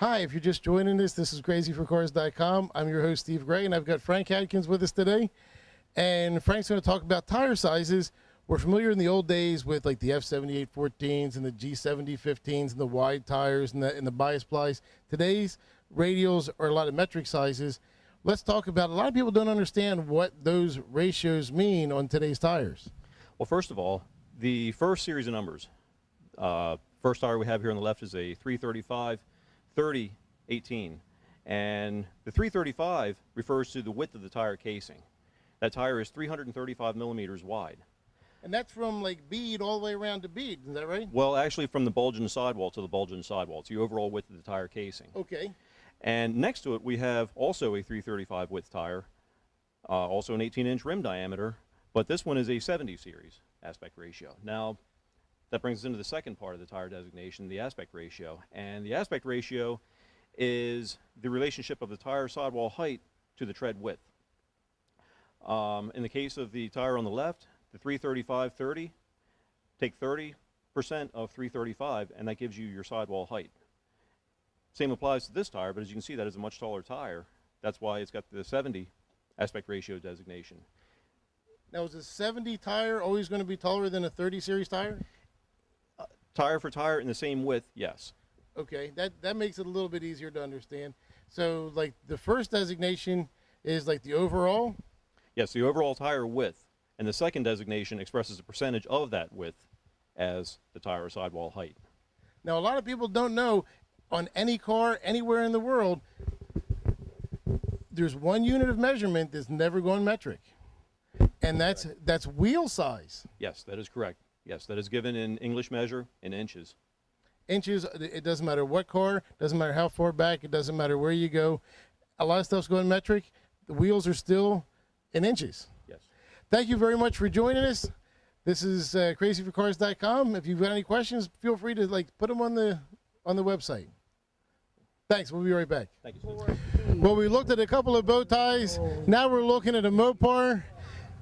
Hi, if you're just joining us, this is crazyforcars.com. I'm your host, Steve Gray, and I've got Frank Adkins with us today. And Frank's going to talk about tire sizes. We're familiar in the old days with like the F78 14s and the G70 15s and the wide tires and the bias plies. Today's radials are a lot of metric sizes. Let's talk about, a lot of people don't understand what those ratios mean on today's tires. Well, first of all, the first series of numbers, first tire we have here on the left is a 335 30 18, and the 335 refers to the width of the tire casing. That tire is 335 millimeters wide. And that's from like bead all the way around to bead, is that right? Well, actually from the bulge in the sidewall to the bulge in the sidewall. It's the overall width of the tire casing. Okay. And next to it we have also a 335 width tire, also an 18-inch rim diameter, but this one is a 70 series aspect ratio. Now, that brings us into the second part of the tire designation, the aspect ratio. And the aspect ratio is the relationship of the tire sidewall height to the tread width. In the case of the tire on the left, the 335/30, take 30% of 335, and that gives you your sidewall height. Same applies to this tire, but as you can see, that is a much taller tire. That's why it's got the 70 aspect ratio designation. Now, is a 70 tire always going to be taller than a 30 series tire? Tire for tire in the same width, yes. Okay, that makes it a little bit easier to understand. So, like, the first designation is like the overall? Yes, the overall tire width, and the second designation expresses a percentage of that width as the tire or sidewall height. Now, a lot of people don't know, on any car, anywhere in the world, there's one unit of measurement that's never going metric, and that's wheel size. Yes, that is correct. Yes, that is given in English measure in inches. Inches, it doesn't matter what car, doesn't matter how far back, it doesn't matter where you go. A lot of stuff's going metric. The wheels are still in inches. Yes. Thank you very much for joining us. This is crazyforcars.com. If you've got any questions, feel free to put them on the website. Thanks. We'll be right back. Thank you. Well, we looked at a couple of bow ties. Now we're looking at a Mopar.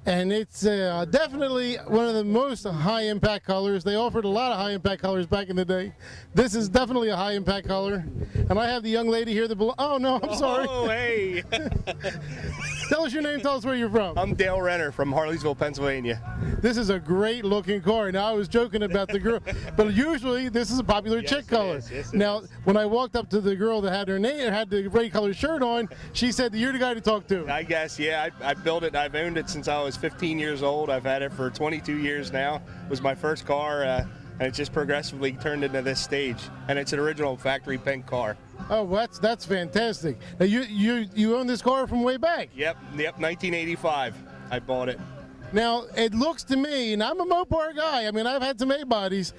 And it's definitely one of the most high-impact colors. They offered a lot of high-impact colors back in the day. This is definitely a high-impact color. And I have the young lady here that oh, no, I'm sorry. Oh, hey. Tell us your name. Tell us where you're from. I'm Dale Renner from Harleysville, Pennsylvania. This is a great-looking car. Now, I was joking about the girl, but usually this is a popular chick color. Yes, now, when I walked up to the girl that had her name, had the gray color shirt on, she said, "You're the guy to talk to." I guess, yeah. I built it. I've owned it since I was 15 years old. I've had it for 22 years now. It was my first car, and it's just progressively turned into this stage. And it's an original factory pink car. Oh, well, that's fantastic. Now, you own this car from way back? Yep, 1985. I bought it. Now, it looks to me, and I'm a Mopar guy, I mean, I've had some A-bodies,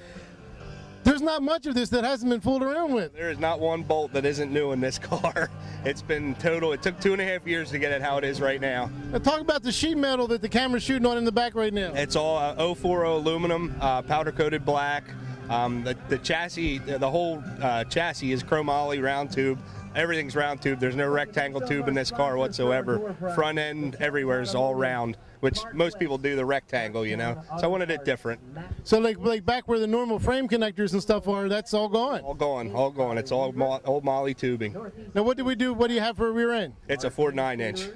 there's not much of this that hasn't been fooled around with. There is not one bolt that isn't new in this car. It's been total. It took 2.5 years to get it how it is right now. Now, talk about the sheet metal that the camera's shooting on in the back right now. It's all 040 aluminum, powder-coated black. The chassis, the whole chassis is chromoly round tube. Everything's round tube. There's no rectangle tube in this car whatsoever. Front end everywhere is all round, which most people do the rectangle, you know. So I wanted it different. So like back where the normal frame connectors and stuff are, that's all gone? All gone, all gone. It's all old Molly tubing. Now what do we do? What do you have for a rear end? It's a 49-inch.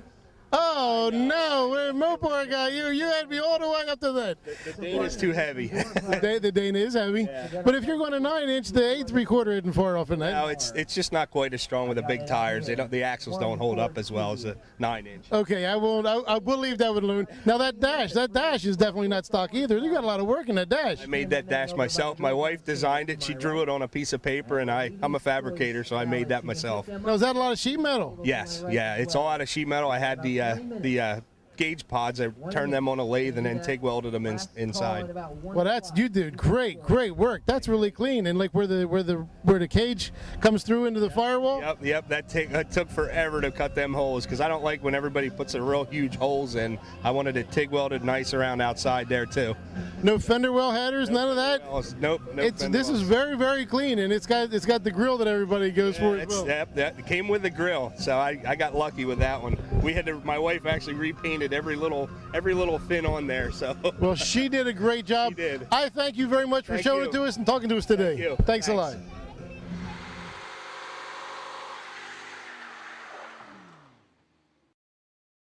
Oh no, we're a Mopar guy. You had me all the way up to that. The Dane is too heavy. The Dane is heavy. Yeah. But if you're going a 9-inch, the 8.75 isn't far off in that. No, it's just not quite as strong with the big tires. The axles don't hold up as well as a 9-inch. Okay, I will leave that one alone. Now that dash is definitely not stock either. You got a lot of work in that dash. I made that dash myself. My wife designed it. She drew it on a piece of paper, and I'm a fabricator, so I made that myself. Now is that a lot of sheet metal? Yes, yeah, it's all out of sheet metal. I had the gauge pods. I turned them on a lathe and then TIG welded them inside. Well, you did great work. That's really clean. And like where the cage comes through into the firewall. Yep. That took forever to cut them holes because I don't like when everybody puts the real huge holes in. I wanted it TIG welded nice around outside there too. No fender well headers, none of that. Nope. This is very clean, and it's got the grill that everybody goes for as well. Yep, that came with the grill, so I got lucky with that one. My wife actually repainted every little fin on there. So. Well, she did a great job. She did. I thank you very much for showing it to us and talking to us today. Thank you. Thanks a lot.